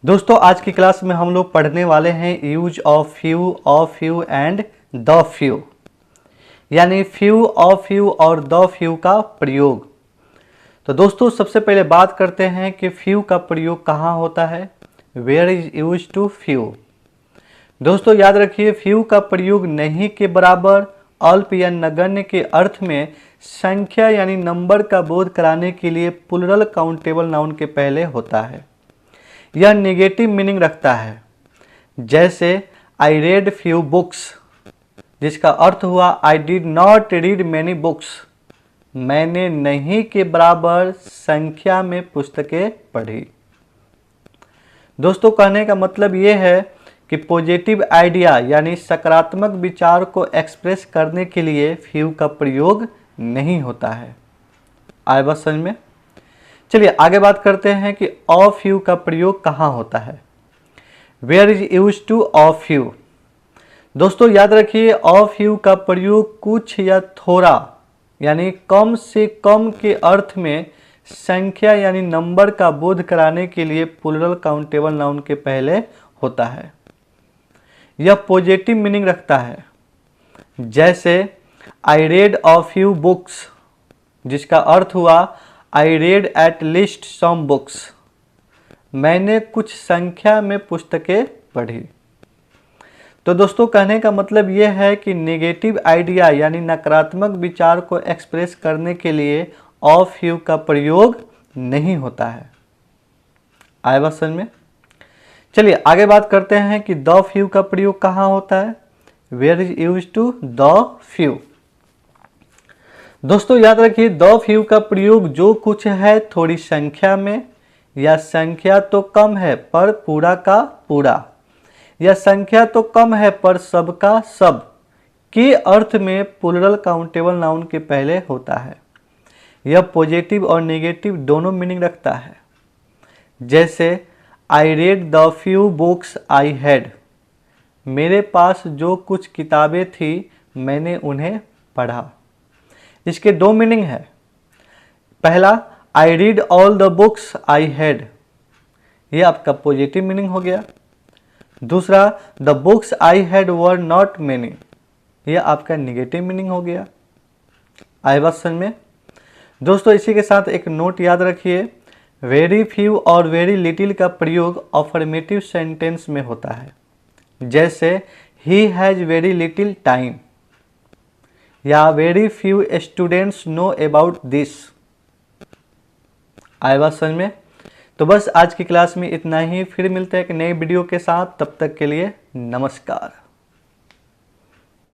दोस्तों आज की क्लास में हम लोग पढ़ने वाले हैं use of few and the few, यानी फ्यू ऑफ फ्यू और द फ्यू का प्रयोग। तो दोस्तों सबसे पहले बात करते हैं कि फ्यू का प्रयोग कहाँ होता है। Where is use to few. दोस्तों याद रखिए, फ्यू का प्रयोग नहीं के बराबर, अल्प या नगण्य के अर्थ में संख्या यानी नंबर का बोध कराने के लिए प्लूरल काउंटेबल नाउन के पहले होता है। यह नेगेटिव मीनिंग रखता है, जैसे आई रेड फ्यू बुक्स, जिसका अर्थ हुआ I did not read many books. मैंने नहीं के बराबर संख्या में पुस्तकें पढ़ी। दोस्तों कहने का मतलब यह है कि पॉजिटिव आइडिया यानी सकारात्मक विचार को एक्सप्रेस करने के लिए फ्यू का प्रयोग नहीं होता है। आए बात समझ में। चलिए आगे बात करते हैं कि ऑफ फ्यू का प्रयोग कहाँ होता है। Where is use to of few. दोस्तों याद रखिए, ऑफ फ्यू का प्रयोग कुछ या थोड़ा यानी कम से कम के अर्थ में संख्या यानी नंबर का बोध कराने के लिए प्लूरल काउंटेबल नाउन के पहले होता है। यह पॉजिटिव मीनिंग रखता है, जैसे I read a few books, जिसका अर्थ हुआ I read at least some books. मैंने कुछ संख्या में पुस्तकें पढ़ी। तो दोस्तों कहने का मतलब यह है कि नेगेटिव आइडिया यानी नकारात्मक विचार को एक्सप्रेस करने के लिए ऑफ फ्यू का प्रयोग नहीं होता है। आए बात समझ में। चलिए आगे बात करते हैं कि द फ्यू का प्रयोग कहाँ होता है। Where is use to the few. दोस्तों याद रखिए, द फ्यू का प्रयोग जो कुछ है थोड़ी संख्या में, या संख्या तो कम है पर पूरा का पूरा, या संख्या तो कम है पर सब का सब के अर्थ में प्लूरल काउंटेबल नाउन के पहले होता है। यह पॉजिटिव और नेगेटिव दोनों मीनिंग रखता है, जैसे I read the few books I had. मेरे पास जो कुछ किताबें थी मैंने उन्हें पढ़ा। इसके दो मीनिंग है। पहला, I read all the books I had, ये आपका पॉजिटिव मीनिंग हो गया। दूसरा, the books I had were not many, यह आपका नेगेटिव मीनिंग हो गया। आए बात समझ में। दोस्तों इसी के साथ एक नोट याद रखिए, वेरी फ्यू और वेरी लिटिल का प्रयोग अफर्मेटिव सेंटेंस में होता है, जैसे he has very little time, या very few students know about this. आए बात समझ में। तो बस आज की क्लास में इतना ही। फिर मिलते हैं एक नए वीडियो के साथ, तब तक के लिए नमस्कार।